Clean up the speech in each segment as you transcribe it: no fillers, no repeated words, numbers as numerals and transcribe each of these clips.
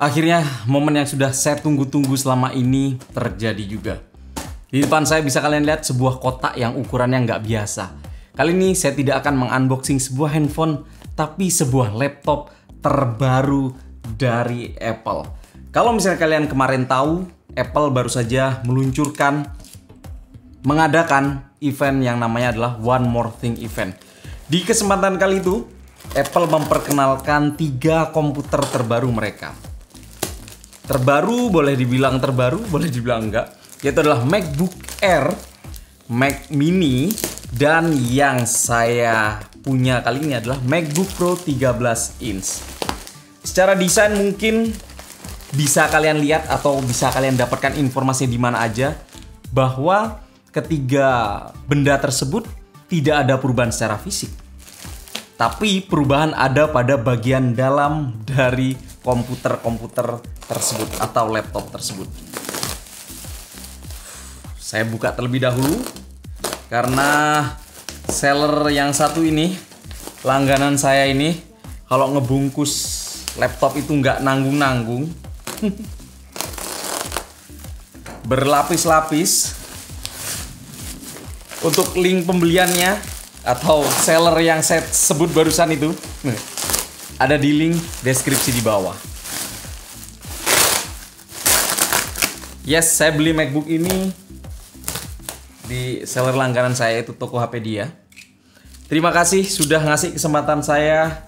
Akhirnya momen yang sudah saya tunggu-tunggu selama ini terjadi juga. Di depan saya bisa kalian lihat sebuah kotak yang ukurannya nggak biasa. Kali ini saya tidak akan mengunboxing sebuah handphone, tapi sebuah laptop terbaru dari Apple. Kalau misalnya kalian kemarin tahu, Apple baru saja mengadakan event yang namanya adalah One More Thing event. Di kesempatan kali itu, Apple memperkenalkan 3 komputer terbaru mereka. Terbaru, boleh dibilang terbaru, boleh dibilang enggak. Yaitu adalah MacBook Air, Mac Mini, dan yang saya punya kali ini adalah MacBook Pro 13 inch. Secara desain mungkin bisa kalian lihat atau bisa kalian dapatkan informasi di mana aja bahwa ketiga benda tersebut tidak ada perubahan secara fisik. Tapi perubahan ada pada bagian dalam dari komputer tersebut atau laptop tersebut. Saya buka terlebih dahulu karena seller yang satu ini, langganan saya ini, kalau ngebungkus laptop itu nggak nanggung-nanggung. Berlapis-lapis. Untuk link pembeliannya atau seller yang saya sebut barusan itu ada di link deskripsi di bawah. Yes, saya beli MacBook ini di seller langganan saya, itu toko HP dia. Terima kasih sudah ngasih kesempatan saya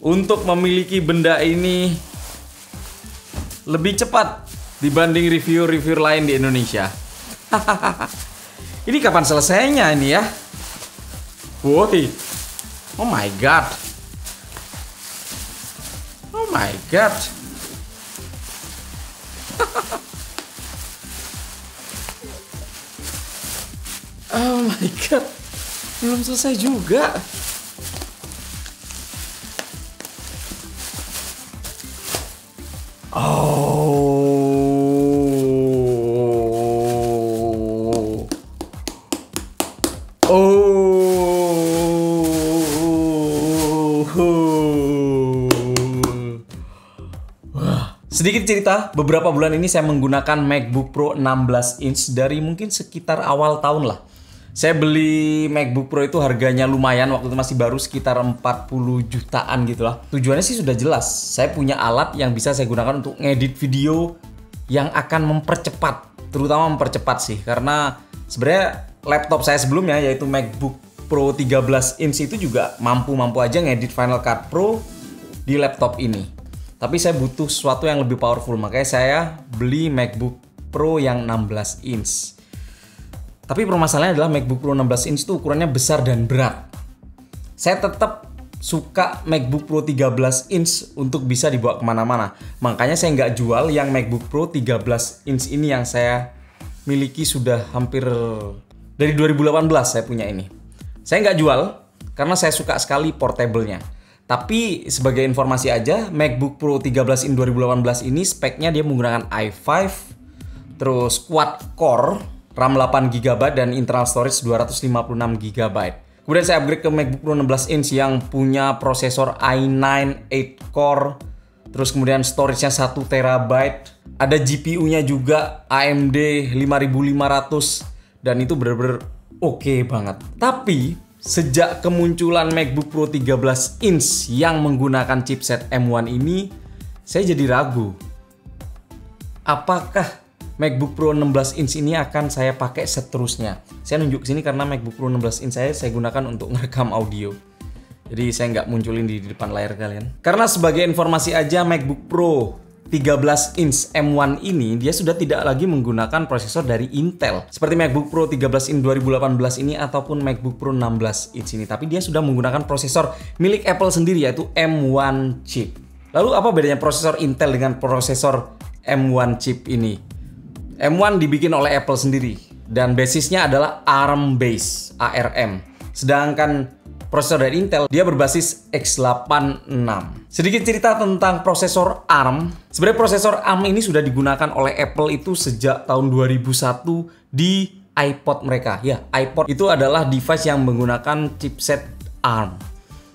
untuk memiliki benda ini lebih cepat dibanding review-review lain di Indonesia. Ini kapan selesainya ini ya? Woi, oh my god, oh my god. Oh my god, belum selesai juga. Sedikit cerita, beberapa bulan ini saya menggunakan MacBook Pro 16 inch dari mungkin sekitar awal tahun lah. Saya beli MacBook Pro itu harganya lumayan, waktu itu masih baru sekitar 40 jutaan gitu lah. Tujuannya sih sudah jelas, saya punya alat yang bisa saya gunakan untuk ngedit video yang akan mempercepat, terutama mempercepat sih. Karena sebenarnya laptop saya sebelumnya yaitu MacBook Pro 13 inch itu juga mampu aja ngedit Final Cut Pro di laptop ini. Tapi saya butuh sesuatu yang lebih powerful, makanya saya beli MacBook Pro yang 16 inch. Tapi permasalahannya adalah MacBook Pro 16 inch itu ukurannya besar dan berat. Saya tetap suka MacBook Pro 13 inch untuk bisa dibawa kemana-mana. Makanya saya nggak jual yang MacBook Pro 13 inch ini yang saya miliki sudah hampir dari 2018 saya punya ini. Saya nggak jual karena saya suka sekali portable-nya. Tapi sebagai informasi aja, MacBook Pro 13 in 2018 ini speknya dia menggunakan i5, terus quad core, RAM 8GB dan internal storage 256GB. Kemudian saya upgrade ke MacBook Pro 16 inch yang punya prosesor i9 8 core, terus kemudian storage-nya 1TB, ada GPU-nya juga AMD 5500 dan itu bener-bener oke banget. Tapi sejak kemunculan MacBook Pro 13 inch yang menggunakan chipset M1 ini, saya jadi ragu. Apakah MacBook Pro 16 inch ini akan saya pakai seterusnya? Saya nunjuk sini karena MacBook Pro 16 inch saya gunakan untuk ngerekam audio. Jadi saya nggak munculin di depan layar kalian. Karena sebagai informasi aja, MacBook Pro 13 inch M1 ini dia sudah tidak lagi menggunakan prosesor dari Intel seperti MacBook Pro 13 inch 2018 ini ataupun MacBook Pro 16 inch ini, tapi dia sudah menggunakan prosesor milik Apple sendiri yaitu M1 chip. Lalu apa bedanya prosesor Intel dengan prosesor M1 chip ini? M1 dibikin oleh Apple sendiri dan basisnya adalah ARM base, ARM. Sedangkan prosesor dari Intel dia berbasis x86. Sedikit cerita tentang prosesor ARM. Sebenarnya prosesor ARM ini sudah digunakan oleh Apple itu sejak tahun 2001 di iPod mereka. Ya, iPod itu adalah device yang menggunakan chipset ARM.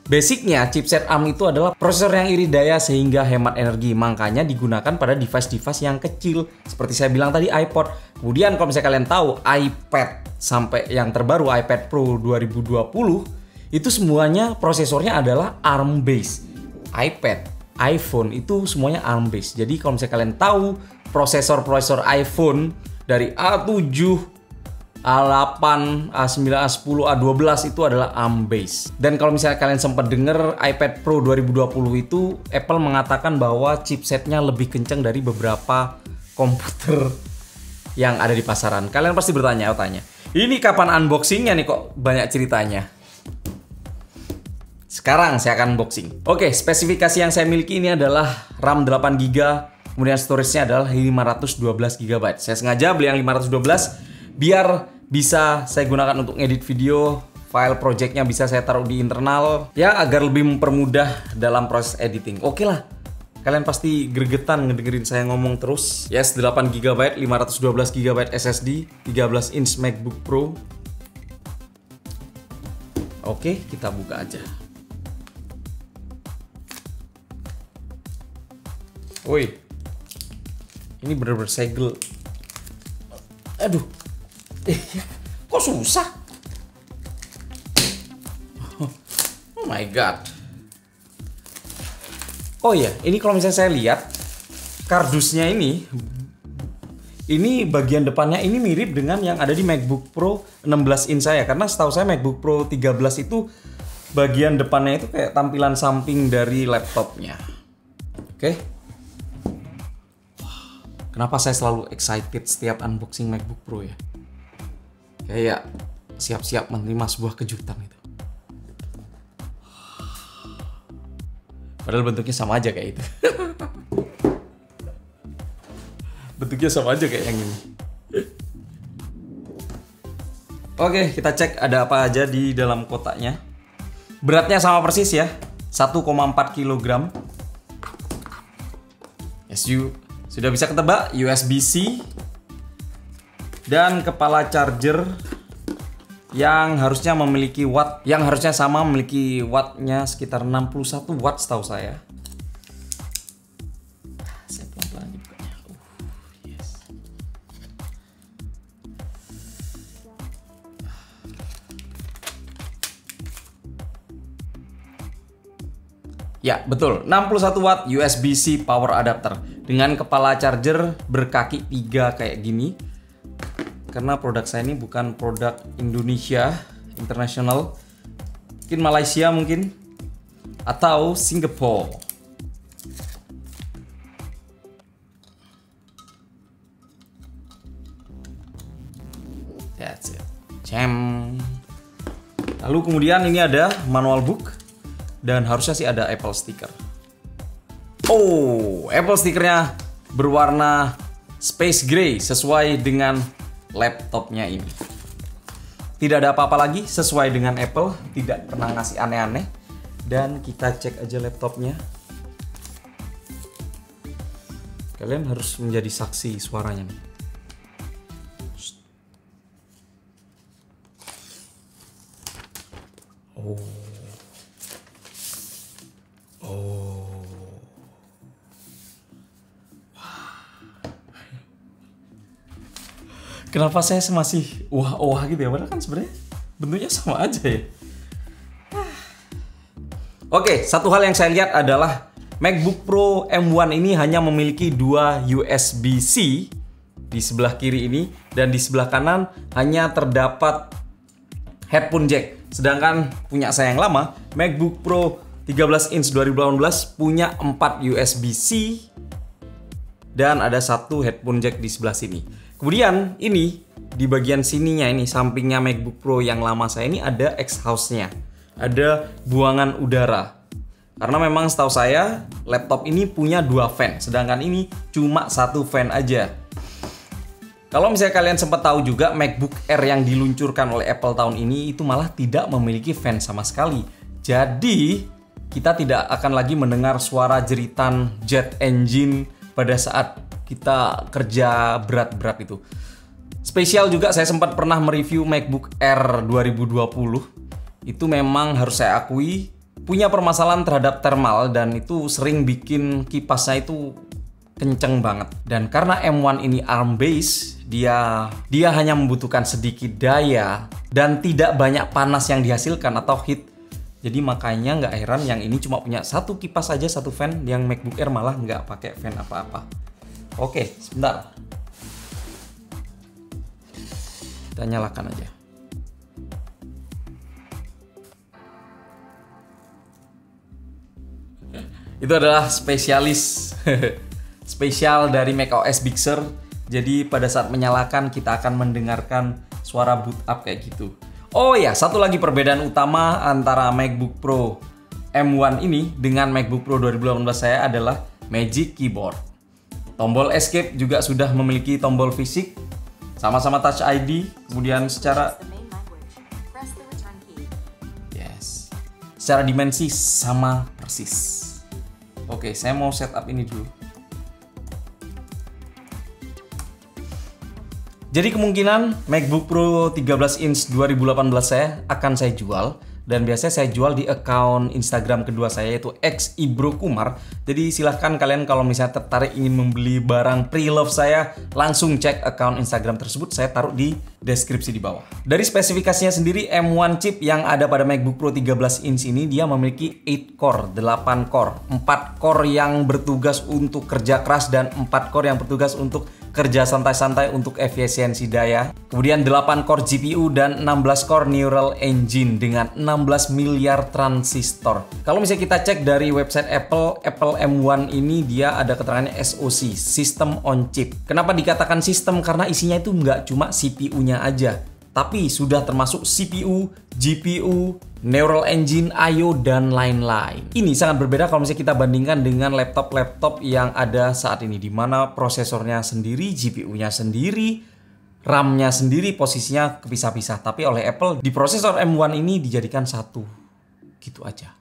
Basicnya chipset ARM itu adalah prosesor yang irit daya sehingga hemat energi. Makanya digunakan pada device-device yang kecil. Seperti saya bilang tadi iPod. Kemudian kalau misalnya kalian tahu iPad sampai yang terbaru iPad Pro 2020 itu semuanya prosesornya adalah ARM based. iPad, iPhone itu semuanya ARM based. Jadi kalau misalnya kalian tahu prosesor iPhone dari A7, A8, A9, A10, A12 itu adalah ARM based. Dan kalau misalnya kalian sempat dengar iPad Pro 2020 itu Apple mengatakan bahwa chipsetnya lebih kencang dari beberapa komputer yang ada di pasaran. Kalian pasti bertanya, ini kapan unboxingnya nih kok banyak ceritanya? Sekarang saya akan unboxing. Oke, spesifikasi yang saya miliki ini adalah RAM 8GB, kemudian storage-nya adalah 512GB. Saya sengaja beli yang 512 biar bisa saya gunakan untuk ngedit video, file projectnya bisa saya taruh di internal, ya agar lebih mempermudah dalam proses editing. Oke lah, kalian pasti gregetan ngedengerin saya ngomong terus. Yes, 8GB, 512GB SSD, 13 inch MacBook Pro. Oke, kita buka aja. Woi, ini bener-bener segel. Aduh. Kok susah? Oh my god. Oh iya, ini kalau misalnya saya lihat kardusnya ini bagian depannya ini mirip dengan yang ada di MacBook Pro 16 inch saya. Karena setahu saya MacBook Pro 13 itu bagian depannya itu kayak tampilan samping dari laptopnya. Oke. Kenapa saya selalu excited setiap unboxing MacBook Pro ya? Kayak siap-siap menerima sebuah kejutan itu. Padahal bentuknya sama aja kayak itu. Bentuknya sama aja kayak yang ini. Oke, kita cek ada apa aja di dalam kotaknya. Beratnya sama persis ya, 1,4 kg. Yes, sudah bisa ketebak, USB-C. Dan kepala charger yang harusnya memiliki watt, yang harusnya sama memiliki wattnya sekitar 61 watt setahu saya. Saya pelan-pelan dibukanya. Yes. Ya, betul. 61 watt USB-C power adapter dengan kepala charger berkaki 3 kayak gini. Karena produk saya ini bukan produk Indonesia, internasional. Mungkin Malaysia mungkin. Atau Singapura. That's it. Cem. Lalu kemudian ini ada manual book. Dan harusnya sih ada Apple sticker. Oh, Apple stickernya berwarna space gray sesuai dengan laptopnya ini. Tidak ada apa-apa lagi, sesuai dengan Apple, tidak pernah ngasih aneh-aneh. Dan kita cek aja laptopnya. Kalian harus menjadi saksi suaranya nih. Oh. Kenapa saya masih wah gitu ya? Padahal kan sebenarnya bentuknya sama aja ya. Oke, satu hal yang saya lihat adalah MacBook Pro M1 ini hanya memiliki 2 USB-C di sebelah kiri ini, dan di sebelah kanan hanya terdapat headphone jack. Sedangkan punya saya yang lama, MacBook Pro 13 inch 2018 punya 4 USB-C dan ada satu headphone jack di sebelah sini. Kemudian ini di bagian sininya ini, sampingnya MacBook Pro yang lama saya ini ada exhaust-nya. Ada buangan udara. Karena memang setahu saya laptop ini punya 2 fan, sedangkan ini cuma 1 fan aja. Kalau misalnya kalian sempat tahu juga, MacBook Air yang diluncurkan oleh Apple tahun ini itu malah tidak memiliki fan sama sekali. Jadi kita tidak akan lagi mendengar suara jeritan jet engine pada saat kita kerja berat-berat itu. Spesial juga, saya sempat pernah mereview MacBook Air 2020. Itu memang harus saya akui punya permasalahan terhadap thermal dan itu sering bikin kipasnya itu kenceng banget. Dan karena M1 ini ARM base, dia hanya membutuhkan sedikit daya dan tidak banyak panas yang dihasilkan atau heat. Jadi makanya nggak heran yang ini cuma punya satu kipas aja, satu fan, yang MacBook Air malah nggak pakai fan apa-apa. Oke, sebentar. Kita nyalakan aja. Itu adalah spesialis spesial dari macOS Big Sur. Jadi pada saat menyalakan kita akan mendengarkan suara boot up kayak gitu. Oh ya, satu lagi perbedaan utama antara MacBook Pro M1 ini dengan MacBook Pro 2018 saya adalah Magic Keyboard. Tombol Escape juga sudah memiliki tombol fisik, sama-sama Touch ID, kemudian secara secara dimensi sama persis. Oke, saya mau setup ini dulu. Jadi kemungkinan MacBook Pro 13 inch 2018 saya akan saya jual. Dan biasanya saya jual di account Instagram kedua saya, yaitu @ibrokumar. Jadi silahkan kalian kalau misalnya tertarik ingin membeli barang pre-love saya, langsung cek account Instagram tersebut, saya taruh di deskripsi di bawah. Dari spesifikasinya sendiri, M1 chip yang ada pada MacBook Pro 13 inch ini dia memiliki 8 core, 8 core. 4 core yang bertugas untuk kerja keras dan 4 core yang bertugas untuk kerja santai-santai untuk efisiensi daya. Kemudian 8 core GPU dan 16 core Neural Engine dengan 16 miliar transistor. Kalau misalnya kita cek dari website Apple M1 ini dia ada keterangannya SoC, System on Chip. Kenapa dikatakan sistem? Karena isinya itu nggak cuma CPU-nya aja, tapi sudah termasuk CPU, GPU, Neural Engine, I/O, dan lain-lain. Ini sangat berbeda kalau misalnya kita bandingkan dengan laptop-laptop yang ada saat ini, di mana prosesornya sendiri, GPU-nya sendiri, RAM-nya sendiri, posisinya kepisah-pisah. Tapi oleh Apple, di prosesor M1 ini dijadikan satu. Gitu aja.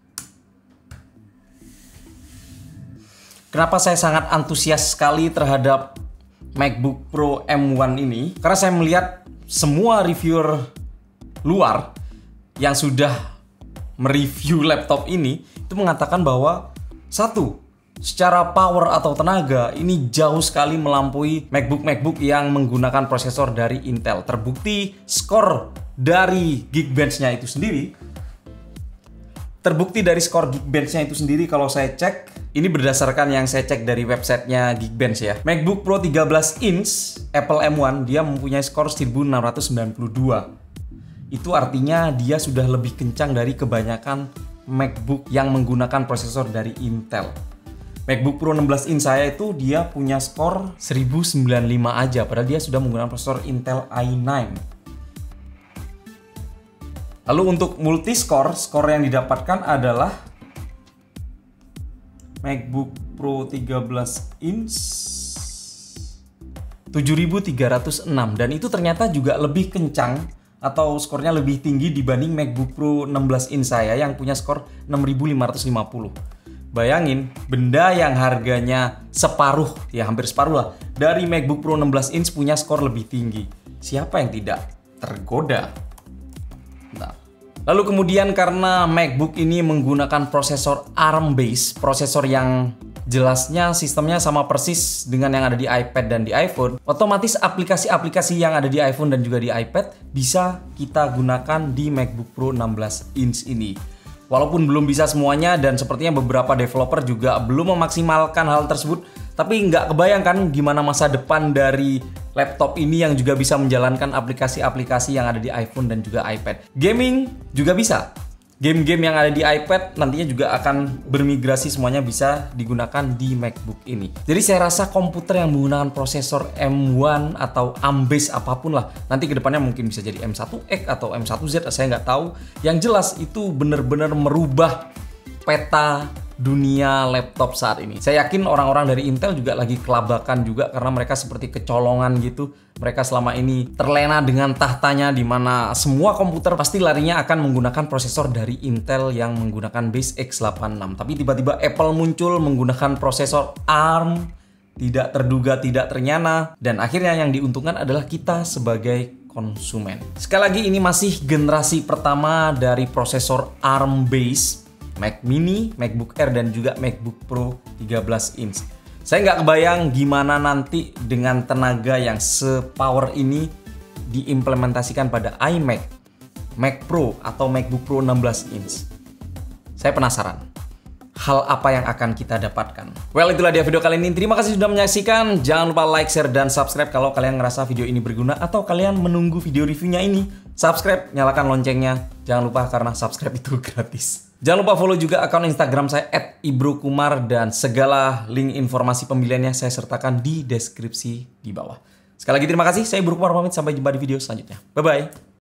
Kenapa saya sangat antusias sekali terhadap MacBook Pro M1 ini? Karena saya melihat semua reviewer luar yang sudah mereview laptop ini itu mengatakan bahwa satu, secara power atau tenaga ini jauh sekali melampaui MacBook yang menggunakan prosesor dari Intel. Terbukti skor dari Geekbench-nya itu sendiri. Kalau saya cek, ini berdasarkan yang saya cek dari websitenya Geekbench ya. MacBook Pro 13 inch Apple M1 dia mempunyai skor 1692. Itu artinya dia sudah lebih kencang dari kebanyakan MacBook yang menggunakan prosesor dari Intel. MacBook Pro 16 inch saya itu dia punya skor 1095 aja, padahal dia sudah menggunakan prosesor Intel i9. Lalu untuk multi-score, skor yang didapatkan adalah MacBook Pro 13 inch 7306, dan itu ternyata juga lebih kencang atau skornya lebih tinggi dibanding MacBook Pro 16 inch saya yang punya skor 6550. Bayangin, benda yang harganya separuh, ya hampir separuh lah, dari MacBook Pro 16 inch punya skor lebih tinggi. Siapa yang tidak tergoda? Nah. Lalu kemudian karena MacBook ini menggunakan prosesor ARM base, prosesor yang jelasnya sistemnya sama persis dengan yang ada di iPad dan di iPhone, otomatis aplikasi-aplikasi yang ada di iPhone dan juga di iPad bisa kita gunakan di MacBook Pro 16 inch ini. Walaupun belum bisa semuanya dan sepertinya beberapa developer juga belum memaksimalkan hal tersebut, tapi nggak kebayangkan gimana masa depan dari laptop ini yang juga bisa menjalankan aplikasi-aplikasi yang ada di iPhone dan juga iPad. Gaming juga bisa. Game-game yang ada di iPad nantinya juga akan bermigrasi, semuanya bisa digunakan di MacBook ini. Jadi saya rasa komputer yang menggunakan prosesor M1 atau ARM-based apapun lah, nanti kedepannya mungkin bisa jadi M1X atau M1Z, saya nggak tahu. Yang jelas itu benar-benar merubah peta dunia laptop saat ini. Saya yakin orang-orang dari Intel juga lagi kelabakan juga karena mereka seperti kecolongan gitu. Mereka selama ini terlena dengan tahtanya di mana semua komputer pasti larinya akan menggunakan prosesor dari Intel yang menggunakan base x86. Tapi tiba-tiba Apple muncul menggunakan prosesor ARM, tidak terduga, tidak ternyana, dan akhirnya yang diuntungkan adalah kita sebagai konsumen. Sekali lagi ini masih generasi pertama dari prosesor ARM base Mac Mini, MacBook Air, dan juga MacBook Pro 13 inch. Saya nggak kebayang gimana nanti dengan tenaga yang sepower ini diimplementasikan pada iMac, Mac Pro, atau MacBook Pro 16 inch. Saya penasaran hal apa yang akan kita dapatkan. Well, itulah dia video kali ini. Terima kasih sudah menyaksikan. Jangan lupa like, share, dan subscribe kalau kalian ngerasa video ini berguna atau kalian menunggu video reviewnya ini. Subscribe, nyalakan loncengnya. Jangan lupa karena subscribe itu gratis. Jangan lupa follow juga akun Instagram saya @ibrokumar, dan segala link informasi pembeliannya saya sertakan di deskripsi di bawah. Sekali lagi terima kasih. Saya Ibro Kumar pamit, sampai jumpa di video selanjutnya. Bye bye.